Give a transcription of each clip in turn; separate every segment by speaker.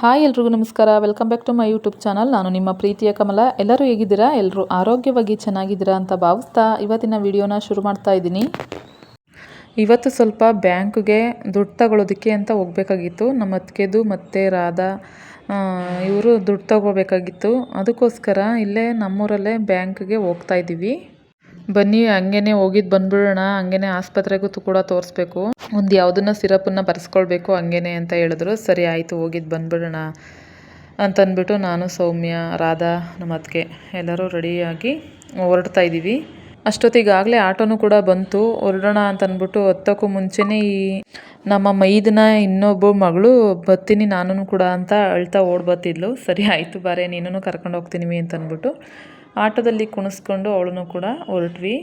Speaker 1: Hi ಎಲ್ರಿಗೂ ನಮಸ್ಕಾರ. Welcome back to my YouTube channel. ನಾನು ನಿಮ್ಮ ಪ್ರೀತಿಯ ಕಮಲ. ಎಲ್ಲರೂ ಹೇಗಿದ್ದೀರಾ? ಎಲ್ಲರೂ ಆರೋಗ್ಯವಾಗಿ ಚೆನ್ನಾಗಿದ್ದೀರಾ ಅಂತ ಭಾವಿಸ್ತಾ ಇವತ್ತಿನ ವಿಡಿಯೋನ ಶುರು ಮಾಡ್ತಾ ಇದ್ದೀನಿ. ಇವತ್ತು ಸ್ವಲ್ಪ ಬ್ಯಾಂಕ್ಗೆ ದುಡ್ಡು ತಗೊಳ್ಳೋದಕ್ಕೆ ಅಂತ ಹೋಗಬೇಕಾಗಿತ್ತು. ನಮ್ಮ ಅತ್ತಿಗೆದು ಮತ್ತು ರಾಧಾ ಇವರು ದುಡ್ಡು ತಗೋಬೇಕಾಗಿತ್ತು. ಅದಕ್ಕೋಸ್ಕರ ಇಲ್ಲೇ ನಮ್ಮೂರಲ್ಲೇ ಬ್ಯಾಂಕ್ಗೆ ಹೋಗ್ತಾ ಇದ್ದೀವಿ. ಬನ್ನಿ ಹಂಗೇ ಹೋಗಿದ್ದು ಬಂದ್ಬಿಡೋಣ, ಹಂಗೇ ಆಸ್ಪತ್ರೆಗೂ ಕೂಡ ತೋರಿಸ್ಬೇಕು, ಒಂದು ಯಾವುದನ್ನ ಸಿರಪನ್ನು ಬರೆಸ್ಕೊಳ್ಬೇಕು ಹಂಗೇ ಅಂತ ಹೇಳಿದ್ರು. ಸರಿ ಆಯಿತು ಹೋಗಿದ್ದು ಬಂದ್ಬಿಡೋಣ ಅಂತಂದ್ಬಿಟ್ಟು ನಾನು, ಸೌಮ್ಯ, ರಾಧಾ, ನಮ್ಮ ಅತ್ತಿಗೆ ಎಲ್ಲರೂ ರೆಡಿಯಾಗಿ ಹೊರಡ್ತಾ ಇದ್ದೀವಿ. ಅಷ್ಟೊತ್ತಿಗಾಗಲೇ ಆಟೋನು ಕೂಡ ಬಂತು. ಹೊರಡೋಣ ಅಂತಂದ್ಬಿಟ್ಟು ಹತ್ತಕ್ಕೂ ಮುಂಚೆನೇ ಈ ನಮ್ಮ ಮೈದನ ಇನ್ನೊಬ್ಬ ಮಗಳು ಬರ್ತೀನಿ ನಾನು ಕೂಡ ಅಂತ ಅಳ್ತಾ ಓಡ್ಬತ್ತಿದ್ಲು. ಸರಿ ಆಯಿತು ಬಾರೆ ನೀನು ಕರ್ಕೊಂಡು ಹೋಗ್ತೀನಿ ಅಂತಂದ್ಬಿಟ್ಟು ಆಟೋದಲ್ಲಿ ಕುಣಿಸ್ಕೊಂಡು ಅವಳನ್ನು ಕೂಡ ಹೊರಟ್ವಿ.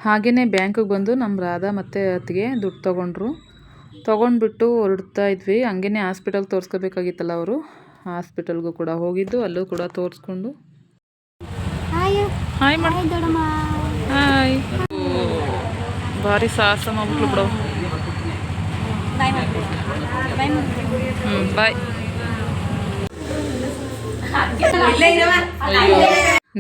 Speaker 1: ಹಾಗೆಯೇ ಬ್ಯಾಂಕಿಗೆ ಬಂದು ನಮ್ಮ ರಾಧಾ ಮತ್ತು ಅತ್ತಿಗೆ ದುಡ್ಡು ತೊಗೊಂಡ್ಬಿಟ್ಟು ಹೊರಡ್ತಾ ಇದ್ವಿ. ಹಂಗೇ ಹಾಸ್ಪಿಟಲ್ಗೆ ತೋರಿಸ್ಕೋಬೇಕಾಗಿತ್ತಲ್ಲ ಅವರು. ಹಾಸ್ಪಿಟಲ್ಗೂ ಕೂಡ ಹೋಗಿದ್ದು, ಅಲ್ಲೂ ಕೂಡ ತೋರಿಸ್ಕೊಂಡು ಹಾಯ್ ಹಾಯ್ ಭಾರಿ ಸಾಹಸ ಮಾಡ್ಬಿಟ್ಲು ಬಿಡು. ಬಾಯ್.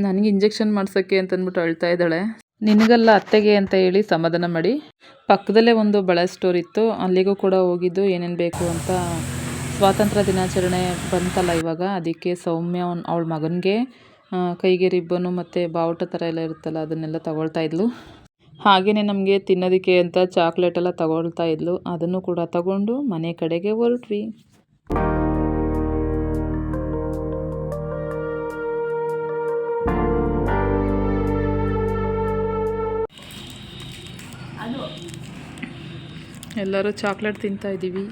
Speaker 1: ನನಗೆ ಇಂಜೆಕ್ಷನ್ ಮಾಡ್ಸೋಕ್ಕೆ ಅಂತಂದ್ಬಿಟ್ಟು ಅಳ್ತಾ ಇದ್ದಾಳೆ. ನಿನಗಲ್ಲ ಅತ್ತೆಗೆ ಅಂತ ಹೇಳಿ ಸಮಾಧಾನ ಮಾಡಿ. ಪಕ್ಕದಲ್ಲೇ ಒಂದು ಬಳೆ ಸ್ಟೋರ್ ಇತ್ತು, ಅಲ್ಲಿಗೂ ಕೂಡ ಹೋಗಿದ್ದು ಏನೇನು ಬೇಕು ಅಂತ. ಸ್ವಾತಂತ್ರ್ಯ ದಿನಾಚರಣೆ ಬಂತಲ್ಲ ಇವಾಗ, ಅದಕ್ಕೆ ಸೌಮ್ಯ ಅವಳ ಮಗನಿಗೆ ಕೈಗೆ ರಿಬ್ಬನು ಮತ್ತು ಬಾವುಟ ಥರ ಎಲ್ಲ ಇರುತ್ತಲ್ಲ ಅದನ್ನೆಲ್ಲ ತಗೊಳ್ತಾ ಇದ್ಲು. ಹಾಗೆಯೇ ನಮಗೆ ತಿನ್ನೋದಕ್ಕೆ ಅಂತ ಚಾಕ್ಲೇಟೆಲ್ಲ ತಗೊಳ್ತಾ ಇದ್ಲು. ಅದನ್ನು ಕೂಡ ತಗೊಂಡು ಮನೆ ಕಡೆಗೆ ಹೊರಟ್ವಿ. ಎಲ್ಲರೂ ಚಾಕ್ಲೇಟ್ ತಿಂತಾ ಇದ್ದೀವಿ.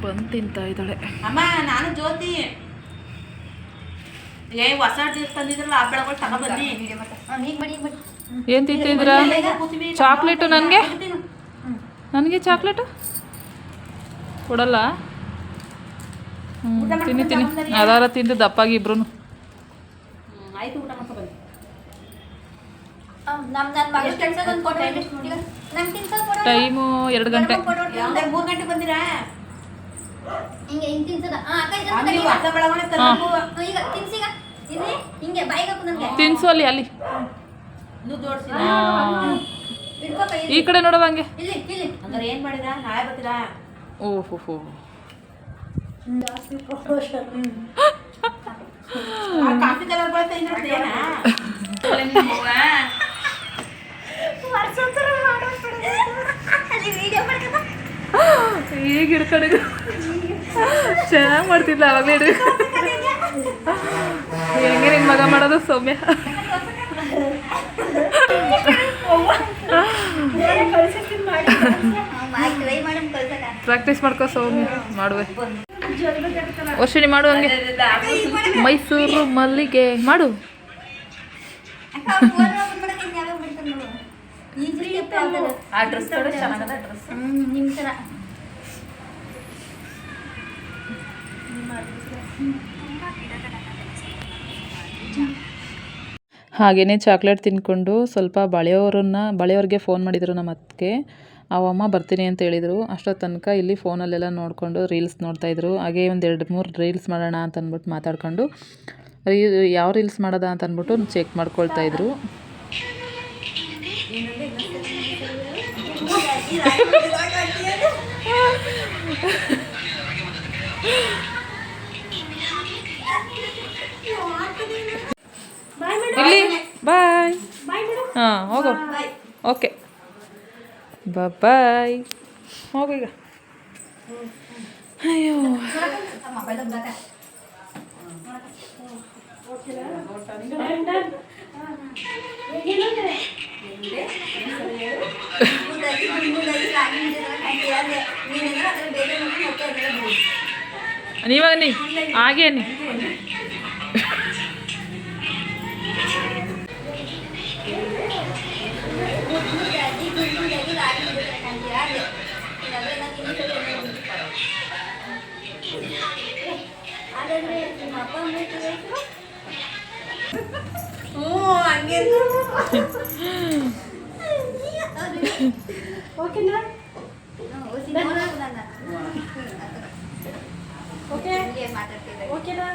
Speaker 1: ಬಂದು ತಿಂತಾ ಇದ್ದಾಳೆ.
Speaker 2: ಅಮ್ಮ ನಾನು ಜ್ಯೋತಿ ಹೊಸ ಡ್ರೆಸ್ ತಂದಿದ್ರಲ್ಲ ಆ ಬೆಳಗ್ಗೆ ತಗೊಬನ್ನಿ.
Speaker 1: ಏನು ತಿಂತಿದ್ರ? ಚಾಕ್ಲೇಟು ನನಗೆ ಚಾಕ್ಲೇಟು ಕೊಡಲ್ಲ? ತಿನ್ನಿ ಅದಾರ ತಿಂದು ದಪ್ಪಾಗಿ ಇಬ್ರು.
Speaker 2: ಆಯ್ತು ಊಟ ಮಾಡ್ಕೊ ಬನ್ನಿ.
Speaker 1: ಟೈಮು 2 ಗಂಟೆ.
Speaker 2: 3 ಗಂಟೆ ಬಂದಿರಾ?
Speaker 1: ತಿನ್ಸು ಅಲ್ಲಿ ಈ ಕಡೆ ನೋಡುವ ಹಂಗೆ.
Speaker 2: ಏನ್ ಮಾಡಿದ? ನಾಳೆ ಬರ್ತೀರಾ?
Speaker 1: ಓಹೋ
Speaker 2: ಕಾಫಿ ಕಲರ್ ಬರುತ್ತೆ.
Speaker 1: ಈಗ ಹಿಡ್ಕೊಂಡಿದ್ದು ಚೆನ್ನಾಗಿ ಮಾಡ್ತಿದ್ಲ ಅವಾಗಲೇ ಹಿಡಿದು. ಹೆಂಗೆ ನಿನ್ನ ಮಗ ಮಾಡೋದು ಸೌಮ್ಯ? ಪ್ರಾಕ್ಟೀಸ್ ಮಾಡ್ಕೋ ಸೌಮ್ಯ. ಮಾಡುವೆ ವರ್ಷಿಣಿ ಮಾಡು ಹಂಗೆ. ಮೈಸೂರು ಮಲ್ಲಿಗೆ ಮಾಡು. ಹಾಗೆಯೇ ಚಾಕ್ಲೇಟ್ ತಿನ್ಕೊಂಡು ಸ್ವಲ್ಪ ಬಳೆಯವ್ರಿಗೆ ಫೋನ್ ಮಾಡಿದರು ನಮ್ಮ ಅತ್ತಿಗೆ. ಅವಮ್ಮ ಬರ್ತೀನಿ ಅಂತ ಹೇಳಿದರು. ಅಷ್ಟೊತ್ತು ತನಕ ಇಲ್ಲಿ ಫೋನಲ್ಲೆಲ್ಲ ನೋಡಿಕೊಂಡು ರೀಲ್ಸ್ ನೋಡ್ತಾಯಿದ್ರು. ಹಾಗೆ ಒಂದು 2-3 ರೀಲ್ಸ್ ಮಾಡೋಣ ಅಂತ ಅಂದ್ಬಿಟ್ಟು ಮಾತಾಡ್ಕೊಂಡು ಯಾವ ರೀಲ್ಸ್ ಮಾಡೋದ ಅಂತ ಅಂದ್ಬಿಟ್ಟು ಚೆಕ್ ಮಾಡ್ಕೊಳ್ತಾಯಿದ್ರು. ಇಲ್ಲಿ ಬಾಯ್. ಹಾಂ ಹೋಗು. Okay bye. ಹೋಗು ಈಗ. ಅಯ್ಯೋ ನೀವಾಗ ನೀ ಹಾಗೆ ನೀ
Speaker 2: ಓಕೆನಾ ಓಕೆ ಓಕೆನಾ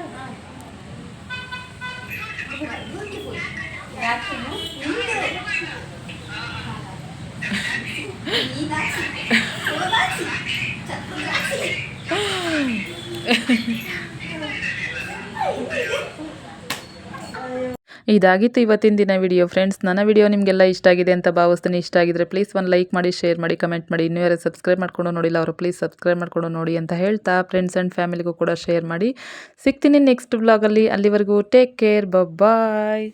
Speaker 1: ಇದಾಗಿತ್ತು ಇವತ್ತಿನ ದಿನ ವಿಡಿಯೋ ಫ್ರೆಂಡ್ಸ್. ನನ್ನ ವಿಡಿಯೋ ನಿಮಗೆಲ್ಲ ಇಷ್ಟ ಆಗಿದೆ ಅಂತ ಭಾವಿಸ್ತೀನಿ. ಇಷ್ಟ ಆಗಿದ್ರೆ ಪ್ಲೀಸ್ ಒಂದು ಲೈಕ್ ಮಾಡಿ, ಶೇರ್ ಮಾಡಿ, ಕಮೆಂಟ್ ಮಾಡಿ. ಇನ್ನೂ ಯಾರು ಸಬ್ಸ್ಕ್ರೈಬ್ ಮಾಡ್ಕೊಂಡು ನೋಡಿಲ್ಲ ಅವರು ಪ್ಲೀಸ್ ಸಬ್ಸ್ಕ್ರೈಬ್ ಮಾಡ್ಕೊಂಡು ನೋಡಿ ಅಂತ ಹೇಳ್ತಾ ಫ್ರೆಂಡ್ಸ್ ಆ್ಯಂಡ್ ಫ್ಯಾಮಿಲಿಗೂ ಕೂಡ ಶೇರ್ ಮಾಡಿ. ಸಿಗ್ತೀನಿ ನೆಕ್ಸ್ಟ್ ವ್ಲಾಗಲ್ಲಿ. ಅಲ್ಲಿವರೆಗೂ ಟೇಕ್ ಕೇರ್, ಬಾಯ್.